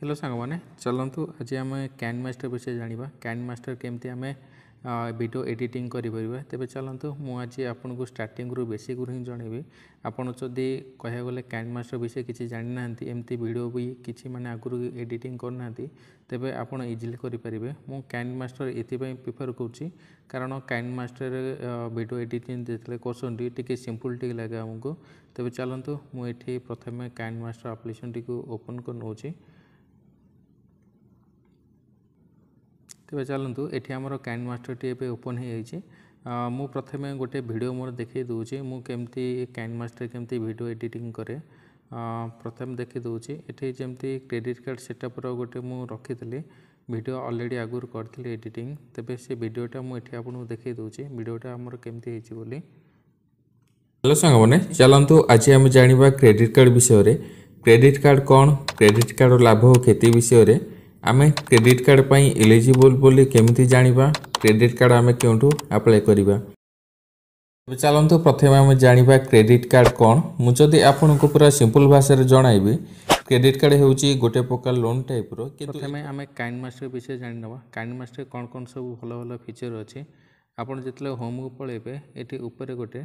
Hello सांग मैंने चलतु आज आम कैन मास्टर विषय जाना कैन मास्टर केमती आम वीडियो एडिटिंग करें तेज चलतु मुझे आपन को स्टार्टिंग रू बेसिक रू ही जनइबी आपड़ जदि कह गले कैन मास्टर विषय किसी जानी ना एमती वीडियो भी किसी माने आगु एडिटिंग करना तेबे आपड़ इजिली करेंगे मु कैन मास्टर ये प्रिफर करुँची कारण कैन मास्टर वीडियो एडिटिंग जो कर सिंपल टी लगे आमको तेज चलतु मुझे प्रथम can master application T open कर नौची तेज चलतु ये आमर कैन मास्टर टी ओपन हो मु प्रथम गोटे वीडियो मोर देखी दूची मुझे कैन मास्टर केमती वीडियो एडिटिंग करे प्रथम देखी दूची ये जमती क्रेडिट कार्ड सेटअप गोटे मु रखी वीडियो ऑलरेडी आगुर करी एडिटिंग तेबे से वीडियोटा मुझे आपको देखी दूची वीडियोटा आमर केमती होली। हेलो सांग मैंने चलतु आज आम जाना क्रेडिट कार्ड विषय क्रेडिट कार्ड कौन क्रेडिट कार्ड लाभ और क्षति विषय आम क्रेडिट कार्ड पर एलिजिबल बोली केमिति जानिबा क्रेडिट कार्ड आम क्यों अप्लाई करवा चलतु प्रथम आम जाना क्रेडिट कार्ड कौन मुझे आपन को पूरा सिंपल भाषा जनइबी क्रेडिट कार्ड होची गोटे प्रकार लोन टाइप रो प्रथम आम कैन मास्टर विषय जाना कैन मास्टर कौन कौन सब भल भल फीचर अच्छे आपड़ जो होम को पलैबे ये ऊपर गोटे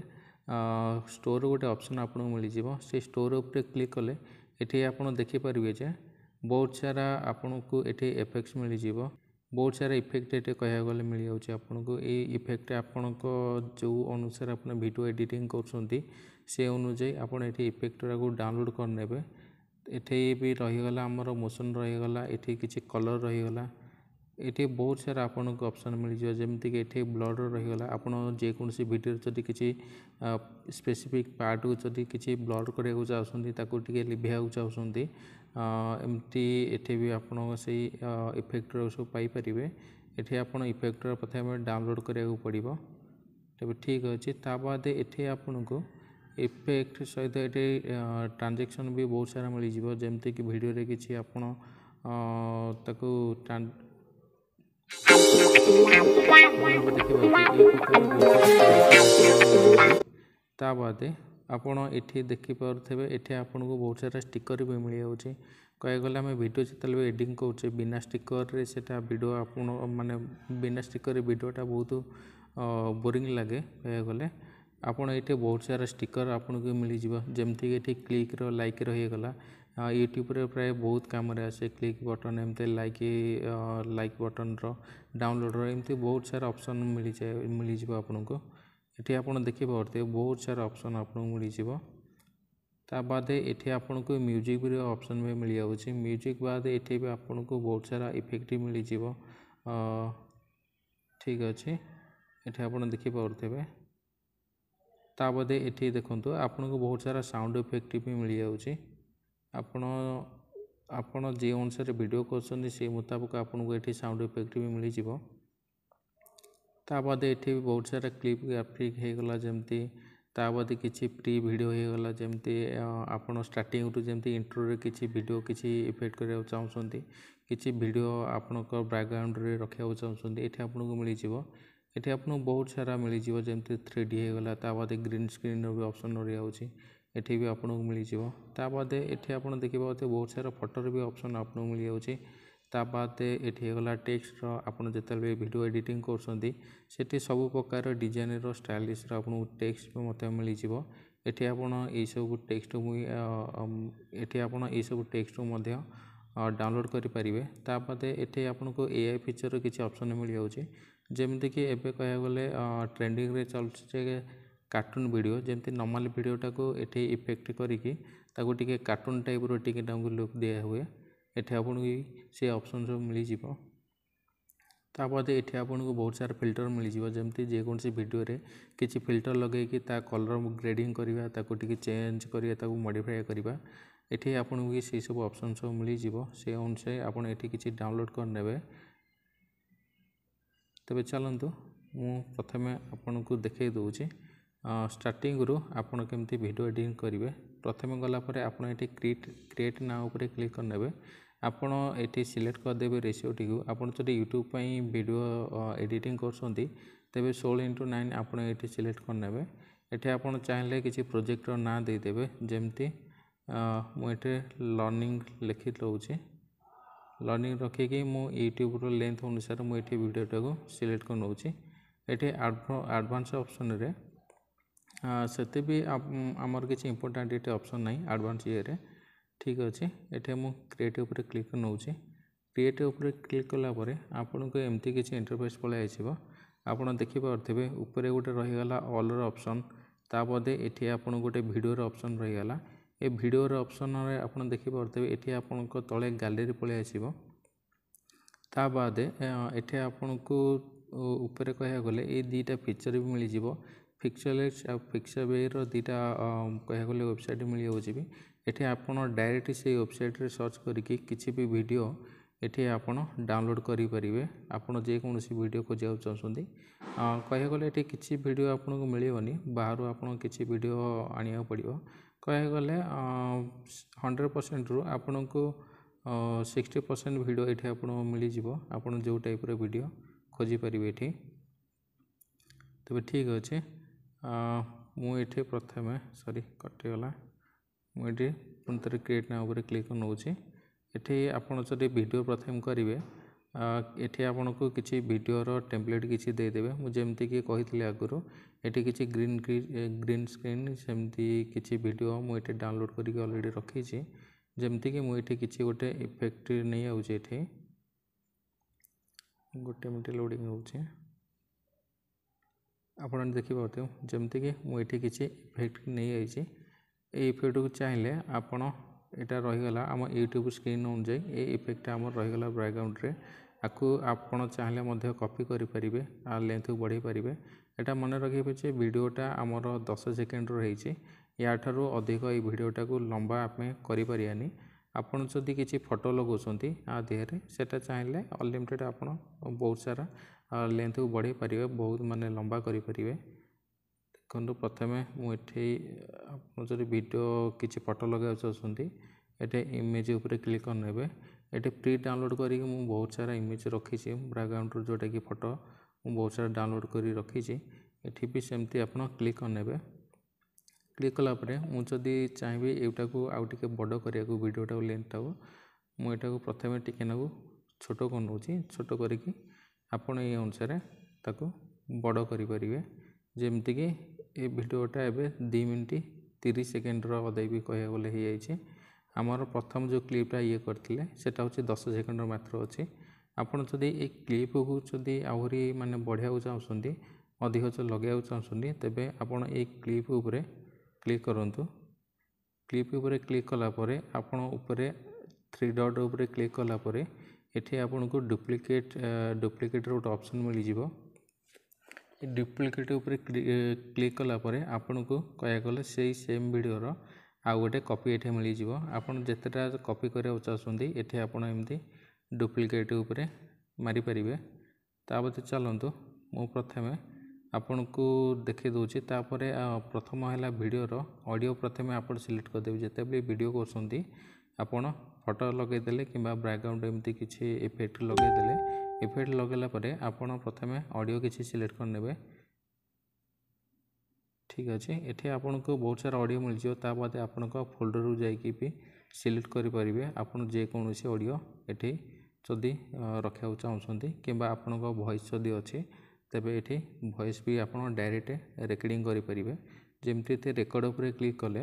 स्टोर गोटे ऑप्शन आपको मिल जाव से स्टोर उपर क्लिक कले ये आप देखिपारे जे बहुत सारा आपन को ये इफेक्ट्स मिल जाव बहुत सारा इफेक्ट ये कह गले मिल जाऊँ आपन को ये इफेक्ट आपन को जो अनुसार आप वीडियो एडिटिंग कर अनुजाई आपड़ ये इफेक्ट को डाउनलोड करने ये भी रहीगला आमर मोशन रहीगला ये किसी कलर रहीगला ये बहुत सारा आपन को ऑप्शन मिल जाए जमीक ये ब्लड रहीगला आपड़ जेकोसी वीडियो जदि किसी स्पेसिफिक पार्ट को जदि किसी ब्लड करने चाहते लिभेक चाहते एमती ये भी आप इफेक्ट सब पाइपर ये आप इफेक्ट प्रथम डाउनलोड कराया पड़ो तेज ठीक अच्छे ताद ये आपन को इफेक्ट सहित ये ट्रांजेक्शन भी बहुत सारा मिल जाव जमीक वीडियो किसी आपड़ ताद आपड़ ये देखिपे ये आपन को बहुत सारा स्टिकर भी मिल जाऊँगी कह गले आम वीडियो जो एडिटिंग करें बिना स्टिकर से वीडियो आप माने बिना स्टिकर वीडियोटा बहुत बोरिंग लगे कह गले आपड़ ये बहुत सारा स्टिकर आपन को मिल जमीक ये क्लिक लाइक रहीगला यूट्यूब रे प्राय बहुत कम आसे क्लिक बटन एमती लाइक बटन डाउनलोड एमती बहुत सारा ऑप्शन मिल जाए आपन को ये आप देखिए बहुत सारा ऑप्शन आपको मिल जाए ताद ये आपन को म्यूजिक भी ऑप्शन भी मिल जाऊँगी म्यूजिक बाद ये भी आपन को बहुत सारा इफेक्ट मिल जाव ठीक अच्छे ये आप देखिपे ताद ये देखो आपन को बहुत सारा साउंड इफेक्ट भी मिल जाऊँगी आपण जे अनुसार वीडियो कर मुताबिक आपन को ये साउंड इफेक्ट भी मिल जाव ताद ये भी बहुत सारा क्लिप ग्राफिक होगला जमती ताद किसी प्री वीडियो होगला जमती आपन स्टार्टिंग जमती इंट्रो रे किसी वीडियो किसी इफेक्ट करने चाहते किसी वीडियो आपण बैकग्राउंड रे रखा चाहते ये आपन को मिल जाव ये आपको बहुत सारा मिल जाव जमती 3D होगला ताद ग्रीन स्क्रीन भी ऑप्शन रही ये भी आपको मिल जाव ताद ये आप देखिए बहुत सारा फोटोर भी ऑप्शन आपको मिल जाऊँगी ताद ये गला टेक्स्ट आप जो वीडियो एडिटिंग कर सब प्रकार डिजाइन स्टाइलिश आपको टेक्स्ट भी मत मिल जाव ये आप सब टेक्स्ट ये आप सब टेक्स्ट डाउनलोड करेंगे ताद ये आपको AI फीचर किसी ऑप्शन मिल जाऊँगी जमीक एवं कह गले ट्रेंडिंग रे चलते कार्टून वीडियो जमती नॉर्मल वीडियोटा को ये इफेक्ट करिकी टे कार्टून टाइप रे लुक दिया हुए ये आपन से ऑप्शन सब मिल जाव ताद ये आपन को बहुत सारा फिल्टर मिल जाव जमती जेकोसी वीडियो रे किसी फिल्टर लगे कि कलर ग्रेडिंग करवा टे चेंज करवा मॉडिफाई करवा ये आपन को से सब ऑप्शन सब मिल जाव से अनुसार आपन ये किसी डाउनलोड करने तेज चलतु मु प्रथम आपन को देखे दूची स्टार्टिंग रू आपन केमती वीडियो एडिटिंग करेंगे प्रथम गलापर आपड़ ये क्रिएट नाउ पर क्लिक करने आपड़ ये सिलेक्ट करदे रेशियो टी आप यूट्यूब पर वीडियो एडिटिंग कर तेज 16:9 आप सिलेक्ट करने ये आप चाहिए किसी प्रोजेक्टर ना देदेवे जमती मुझे लर्निंग लिखि रोचे लर्निंग रखिकी मु यूट्यूब लेंथ अनुसार मुझे वीडियोटा को सिलेक्ट कर नौची। ये एडवांस ऑप्शन रे से भी आमर किसी इंपोर्टेंट ये ऑप्शन ना एडवांस ये ठीक अच्छे। ये मु क्रिएटिव पर क्लिक कर नौची। क्रिएटिव पर क्लिक कलापर आपन को एमती किसी इंटरफेस पलि आसो। आप देखिपे ऊपर गोटे रहीगला ऑल ऑप्शन ताबदे ये आपन गोटे वीडियोर ऑप्शन रहीगला। ये वीडियोर ऑप्शन आप देखिपे ये आपन तले गैलरी पलि आसो। ता बादे ये आपन को ऊपर कह गले ये दीटा फीचर भी मिल जाव। पिक्सेलेट्स आ पिक्साबेर दीटा कह गले वेबसाइट मिल जाऊँगी भी। ये आपन डायरेक्ट से वेबसाइट रे सर्च करके किसी भी वीडियो ये आपन डाउनलोड करें। आपड़ जेकोसी वीडियो खोजा चाहते कह गले ये किसी वीडियो आपन को मिलनी बाहर आपन किसी वीडियो आने पड़ो। कह गले 100% रु आपन को 60% वीडियो ये आप मिल जाव। आपन जो टाइप वीडियो खोजिपर ये तबे ठीक अच्छे। मुझे प्रथम सॉरी कटिगला मुझे पुणी थे क्रिएट नाउ क्लिक नौची। ये आपड़ जब वीडियो प्रथम करेंगे ये आपन को किसी वीडियोर टेम्पलेट किसी देदेवे। मुझे कि कही आगुरी ये किसी ग्रीन स्क्रीन सेमती किसी वीडियो मुझे डाउनलोड करके ऑलरेडी रखी जमती कि मुझे किसी गोटे इफेक्ट नहीं आउे। ये गोटे मिनट लोडिंग होचे आप देखिए जमती कि मुझे किसी इफेक्ट नहीं आई। इफेक्ट को चाहिए आपड़ यहाँ रहीगला आम यूट्यूब स्क्रीन अनुजाई ये इफेक्ट आम रहीगला बैकग्राउंड रे। आपको आपड़ चाहिए कॉपी करें आ लेंथ को बढ़ाई पारे। यहाँ मन रखिए वीडियोटा आमर 10 सेकेंड रही या ठारू अधिक ये वीडियोटा को लंबा आम करें। आपड़ जदि किसी फोटो लगाउछंती आ देहरे सेटा चाहिए अनलिमिटेड आप बहुत सारा लेंथ को बढ़ाई पारे बहुत माने लंबा करें। देखो प्रथमे मुझे आप वीडियो किसी फोटो लगा चाहते ये इमेज उपर क्लिक करने ये प्री डाउनलोड करी बहुत सारा इमेज रखी बैकग्राउंड जोटा कि फोटो बहुत सारा डाउनलोड कर रखी। ये भी सेमती आप क्लिक करने क्लिक कलापर मुझे चाहिए यहाँ को आउ टे बड़ करने वीडियोटा लेंथटा को मुझे प्रथम टिके नाकू छोट कर नौची। छोट करके आपड़ ये अनुसार ताको बड़ करें जमती कि ये वीडियोटा एवं 2 मिनट 30 सेकेंड अदय भी कह गले हो जाए। आमर प्रथम जो क्लिपटा ये करते सेटा हूँ 10 सेकेंड मात्र अच्छे। आपड़ जदि ये क्लिप को जदि आहरी माने बढ़िया चाहते अधिक जो लगे चाहते तेबे आपड़ ये क्लिप उपरे क्लिक करूँ। क्लिप उपरे क्लिक कलापर आपड़ उपरे 3 डॉट उपरे क्लिक कलापर ये आपन को डुप्लिकेट गोटे ऑप्शन मिल जाव। डुप्लिकेट उपर क्लिक कलापर आपन को कह गले से सेम वीडियोर आउ गोटे कॉपी ये मिल जाव। आपन जितेटा कॉपी करने चाहते ये आपन एमती डुप्लिकेट उपरे मारी पारे। ताबते चलतु मु प्रथमे आपन को देखी दूसरी तापर प्रथम है वीडियोर ऑडियो प्रथम आप सिलेक्ट करदेवे। जिते भी वीडियो करते आपन फोटो लगेदेले कि बैकग्राउंड एमती किसी इफेक्ट लगेदेले इफेक्ट लगेला परे आपन प्रथमे ऑडियो किसी सिलेक्ट करने ठीक अच्छे। ये आपन को बहुत सारा ऑडियो मिल जाए बाद आपन फोल्डर रू जाइए भी सिलेक्ट करेंगे। आपन जेकोसी ऑडियो ये जदि रखा चाहते कि आपन वॉइस जदि अच्छे तेबे ये वॉइस भी आप डायरेक्ट रेकर्डिंग करेंगे। जमती रेकर्ड उपर क्लिक कले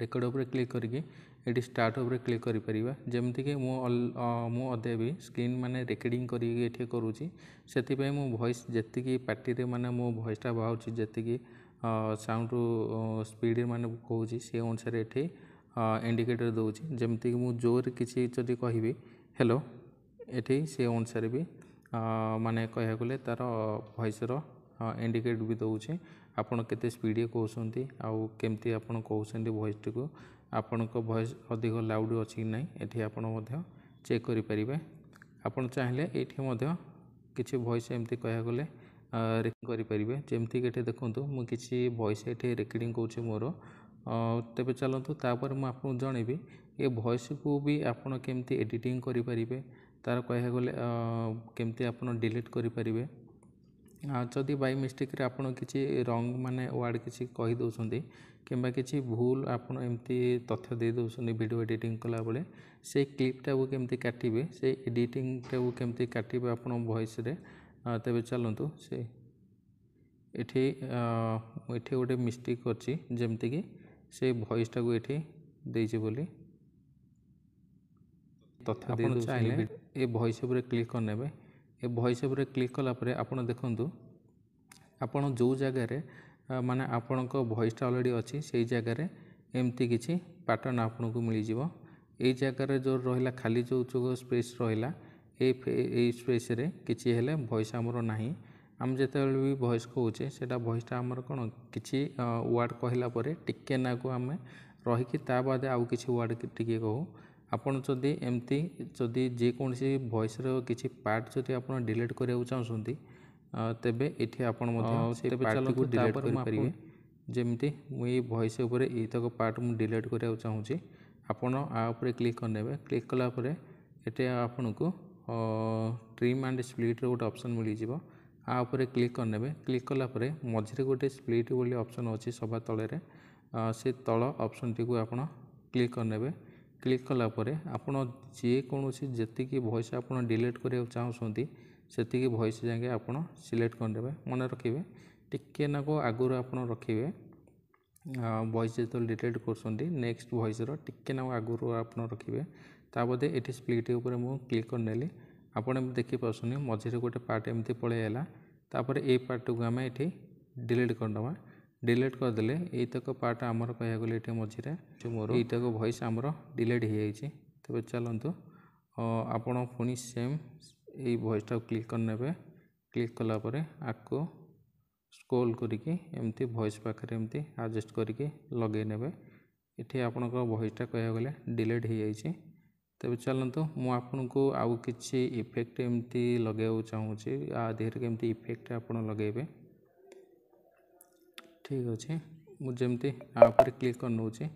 रेकर्ड उपर क्लिक करके ये स्टार्ट उपर क्लिक करें। जमती कि मु अदे भी स्क्रीन माने रेकर्डिंग करी करुँची से मो वॉइस जी पार्टी माने मो वॉइसटा बाहर जी साउंड स्पीड माने कहूँ से अनुसार ये इंडिकेटर दूसरी। जमती कि मुझे जोर किसी जदि कहि हेलो ये से अनुसार भी माने कह गले तार वॉइसर इंडिकेट भी दूसरे आपड़ केते स्पीड कहते आउ केमती आपड़ कहते वॉइस टी को आपण वॉइस अधिक लाउड अच्छी कि ना ये आपड़ चेक करेंगे। आपड़ चाहिए ये किसी वॉइस एमती कह गले रेकर्डिंग करेंगे। जमती कि देखूँ मुझे किसी वॉइस ये रेकर्डिंग कौच मोर तेज चलतु तापर मुझे जनइबी ये वॉइस को भी आपड़ केमती एडिटिंग करेंगे तार कह गले केमती आप डिलीट करेंगे जदि बाय मिस्टेक आपण किसी रंग माने वर्ड किसी कही दउछंती किंबा किसी भूल आपण एमती तथ्य दे दउछंती वीडियो एडिटिंग कला बेले से क्लिपटा को केमती काटिबे से एडिटिंगटा को केमती काटिबे आपण वॉइस रे तबे चलंतु से एठी गोटे मिस्टेक अछि जेमती कि से वॉइसटा को एठी देइछि बोली तथ्य दे दउछंती ए वॉइस ऊपर क्लिक करनेबे ए वॉइस ऊपर क्लिक कला परे आपण देखंतु आपण जो जगह रे माने आपण को वॉइसटा ऑलरेडी अछि सेही जगह रे एमती किछि पैटर्न आपन को मिली जिवो ए जगह रे जो रहिला खाली जो स्पेस रहिला ए स्पेस रे किछि हेले वॉइस हमरो नाही हम जेतेबेले भी वॉइस कहूचे सेटा वॉइसटा हमर कोन किछि वर्ड कहला परे टिके ना को हमें रही कि ता बाद आउ किछि वर्ड टिके कहू आपण जदि एमती जदि जे कोनसी वॉइस रो किछि पार्ट जदि आपण डिलीट करिया चाहउछंती तेबे एठी आपण मध्ये से पार्ट को डिलीट करि परिबे जेमती मु ए वॉइस ऊपर ए तक पार्ट मु डिलीट करिया चाहूची आपण आ ऊपर क्लिक करनेबे क्लिक कला परे एटे आपण को ट्रिम एंड स्प्लिट रो गोटे ऑप्शन मिली जिवो आ ऊपर क्लिक करनेबे क्लिक कला परे मझिरे गोटे स्प्लिट बोली ऑप्शन अछि सभा तळे रे से तळ ऑप्शन टी को आपण क्लिक करनेबे क्लिक कला परे आपण जे कोनोसी जति वॉइस आपण डिलीट करिया चाहउछंती सेति वॉइस जाके आपण सिलेक्ट करनेबे मन रखिबे टिके ना को आगुर आपण रखिबे वॉइस जो डिलीट करछंती नेक्स्ट वॉइस रो टिके ना आगुर आपण रखिबे ताबदे एठी स्प्लिट ऊपर मु क्लिक करनेली आपण देखि पासुनी मझिरे गोटे पार्ट एमती पळे हैला तापर ए पार्ट को हम एठी डिलीट करदवा डिलीट कर देले ए तक पार्ट हमर कहया गले एठी मझिरे मोर ए तक वॉइस हमर डिलीट हे जाइछि तबे चलंतु आपण पुनी सेम ए वॉइसटा क्लिक करनेबे क्लिक कला परे आको स्क्रॉल करिके एमती वॉइस पाखरे एमती एडजस्ट करिके लगे नेबे एठी आपनको वॉइसटा कहया गले डिलीट हे जाइछि तबे चलंतु मु आपनको आउ किछि इफेक्ट एमती लगाउ चाहूछि आ देहर केमती इफेक्ट आपण लगेबे ठीक अछि मु जेमती आ ऊपर क्लिक कर नउछि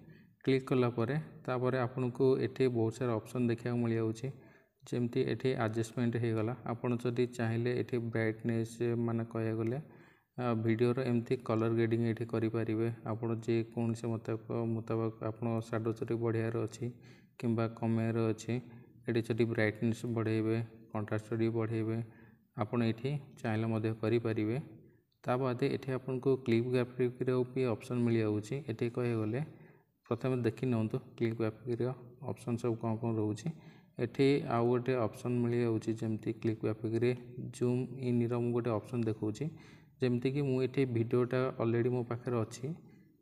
क्लिक कला परे तापरे आपनको एठी बहुत सारा ऑप्शन देखिया मिल जाउछि जेमती एठी एडजस्टमेंट हे गला आपण जदि चाहिले एठी ब्राइटनेस माने कहया गले वीडियो रो एमती कलर ग्रेडिंग एठी करि परिबे आपण जे कोन से मुताबिक आपण शैडो चरी बढ़िया रो अछि किंबा कमे रो अछि एठी जदि ब्राइटनेस बढ़ेबे कंट्रास्ट जदि बढ़ेबे आपण एठी चाहिले मध्ये करि परिबे ता बादे एठी आपनको क्लिप ग्राफिक रो भी ऑप्शन मिल जाउछि एठी कहया गले प्रथमे देखि नंतु क्लिप ग्राफिक रो ऑप्शन सब कोन कोन रहउछि एठी आउ गोटे ऑप्शन मिल जाउछि जेमती क्लिप ग्राफिक रे जूम इन रो गोटे ऑप्शन देखउछि जेमती कि मु एठी वीडियोटा ऑलरेडी मो पाखरे अछि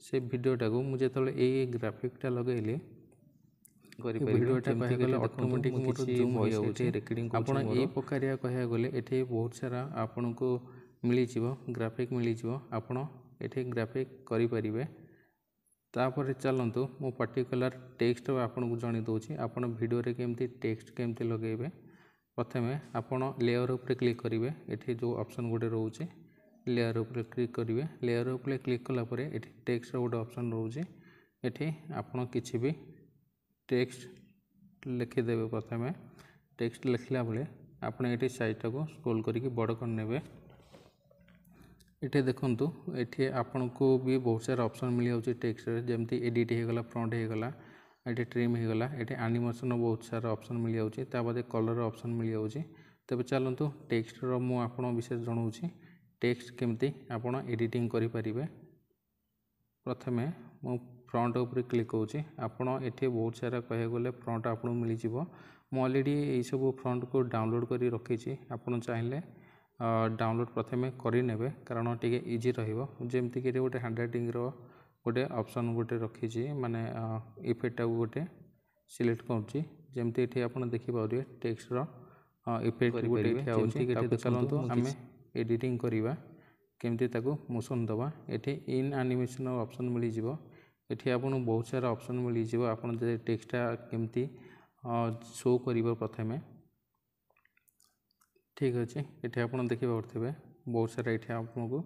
से वीडियोटा को मु जेतले ए ग्राफिकटा लगेली करि वीडियोटा कहया गले ऑटोमेटिक मोर जूम हो जाउछि रेकॉर्डिंग आपण ए प्रकारिया कहया गले एठी बहुत सारा आपनको मिली जिवो ग्राफिक मिली जिवो आपण एठी ग्राफिक करि परिबे तापर चलंतु मो पर्टिकुलर टेक्स्ट आपन को जणी दोछि आपन वीडियो रे केमती टेक्स्ट केमती लगेबे प्रथमे आपन लेयर ऊपर क्लिक करिवे एठी जो ऑप्शन गोटे रहउछि लेयर ऊपर क्लिक करिवे लेयर ऊपर क्लिक कला परे एठी टेक्स्ट रो गोटे ऑप्शन रहउछि एठी आपन किछि भी टेक्स्ट लिखि देबे प्रथमे टेक्स्ट लिखला बेले आपन एठी साइज को स्क्रॉल करिके बड़ कर नेबे एठी देखंतु एठी आपन को भी बहुत सारा ऑप्शन मिल जाउछि टेक्स्ट रे जेमती एडिट हे गला फ्रंट हे गला एठी ट्रिम हे गला एठी एनिमेशन बहुत सारा ऑप्शन मिल जाउछि ता बादे कलर ऑप्शन मिल जाउछि तबे चलंतु टेक्स्ट रो मु आपन विशेष जणाउछि टेक्स्ट केमती आपन एडिटिंग करि परिबे प्रथमे मु फ्रंट ऊपर क्लिक होउछि आपन एठी बहुत सारा कहै गले फ्रंट आपन मिली जिवो मु ऑलरेडी ए सब फ्रंट को डाउनलोड करि रखिछि आपन चाहिले डाउनलोड प्रथमे करि नेबे कारण टिके इजी रहिबो जेमती कि गोटे हैंडराइटिंग रो गोटे ऑप्शन गोटे रखिछि माने इफेक्ट गोटे सिलेक्ट करछि जेमती एठी आपन देखि पाउबे टेक्स्ट रो इफेक्ट गोटे एठी आउछि एठी चलंतु हमें एडिटिंग करिवा केमती ताको मोशन दबा एठी इन एनिमेशन ऑप्शन मिली जिवो एठी आपन बहुत सारा ऑप्शन मिली जिवो आपन जे टेक्स्टटा केमती शो करिवो प्रथमे ठीक अछि एठी आपन देखि पाउथिबे बहुत सारा एठी आपनको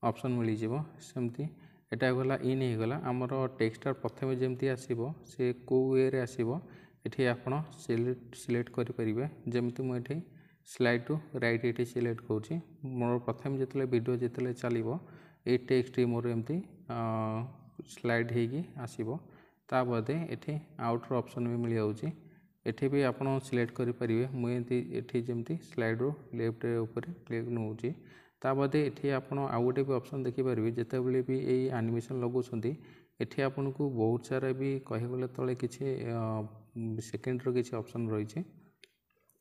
ऑप्शन मिली जिवो सेमती एटा गला इन हे गला हमर टेक्स्ट प्रथमे जेमती आसीबो से को वे रे आसीबो एठी आपन सिलेक्ट करि परिबे जेमती मु एठी स्लाइड टू राइट ये सिलेक्ट करूँ मोर प्रथम जो वीडियो जो चलो ये टेक्स्ट मोर एमती स्लाइड होगी आसो तादे ये आउटर ऑप्शन भी मिल जाऊँगी एठी भी आप सिलेक्ट करेंगे मुझे जमी स्लाइड रू लेफ्ट ऊपर क्लिक नौची तादे ये आप आउ गोटे भी ऑप्शन देखिपारे जितेबाला भी यही एनिमेशन लगाउछंती एठी आपन को बहुत सारा भी कह गले तले किसी सेकेंड रो किसी ऑप्शन रही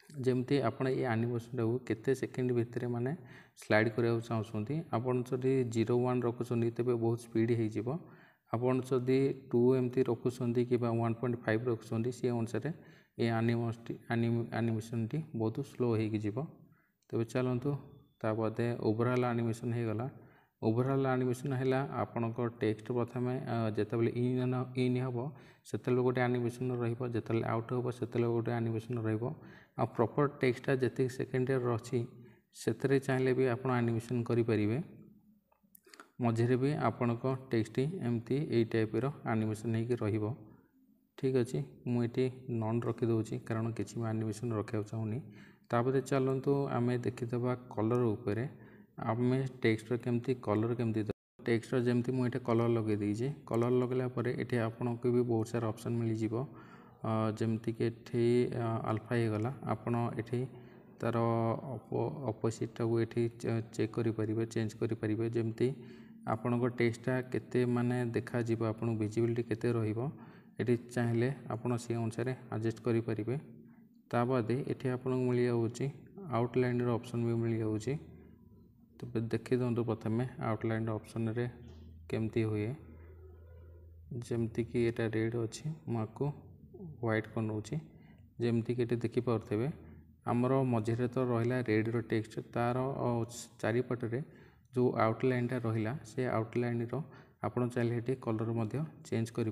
जमती आपण ये एनिमेशन को केते सेकेंड भितर माने स्लाइड करने चाहते आपन जदि 0.1 रखुंट तेज बहुत स्पीड हो आपन जदि 2 एमती रखुंट कि 1.5 रखुंट सी अनुसार ये एनिमेशन टी बहुत स्लो हो तेज चलतु तापदे ओवरऑल एनिमेशन हो गला ओवरऑल एनिमेशन है आपण टेक्स्ट प्रथम जितेबाला इन हम से गोटे एनिमेशन रही आउट हम से गोटे एनिमेशन रहा प्रॉपर टेक्सटा जी सेकेंड रही से चाहिए भी आप एनिमेशन करें मझे भी आपण टेक्स्ट एमती यही टाइप एनिमेशन हो ठीक अच्छे मुझे नॉन रखीदे कारण किसी एनिमेशन रखा चाहूनी तापदे चलतु आम देखीदे कलर उपर आम टेक्स्ट केमती कलर केमती टेक्स्ट जमती मुझे कलर लगे देजे कलर लगला ये आपन को भी बहुत सारा ऑप्शन मिल जाव जमती कि अल्फा हो गला आपन ये तार अपोजिटा को ये चेक करें चेंज करें जमती आपण टेक्सटा केते माने देखा जीव आपन विजिबिलिटी केते रहिबो ये चाहिए आपन से अनुसार एडजस्ट करें ताबादे ये आपन मिल जाऊँगी आउटलाइन ऑप्शन भी मिल जाऊँगी तो देखी दिंतु प्रथम आउटलाइन ऑप्शन रे केमती हुए जमती कि यहाँ रेड अच्छी मुझे व्हाइट कर नौची जमती कि देखिपे आमर मझे तो रहा रेड रो टेक्स्ट तार चारिपटे जो आउटलाइन टा रहा से आउटलाइन आपड़ चाहिए कलर चेंज करें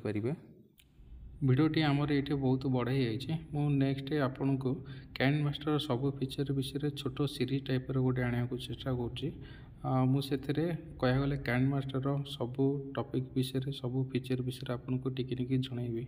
वीडियोटी आमर ये बहुत बढ़ाई जाइए मु नेक्स्ट आपन को कैन मास्टर सब फीचर विषय छोट सीरीज टाइप गोटे आने को चेष्टा मुझे कह गले कैन मास्टर सब टॉपिक विषय सब फीचर विषय आपन को टिके जनइबी।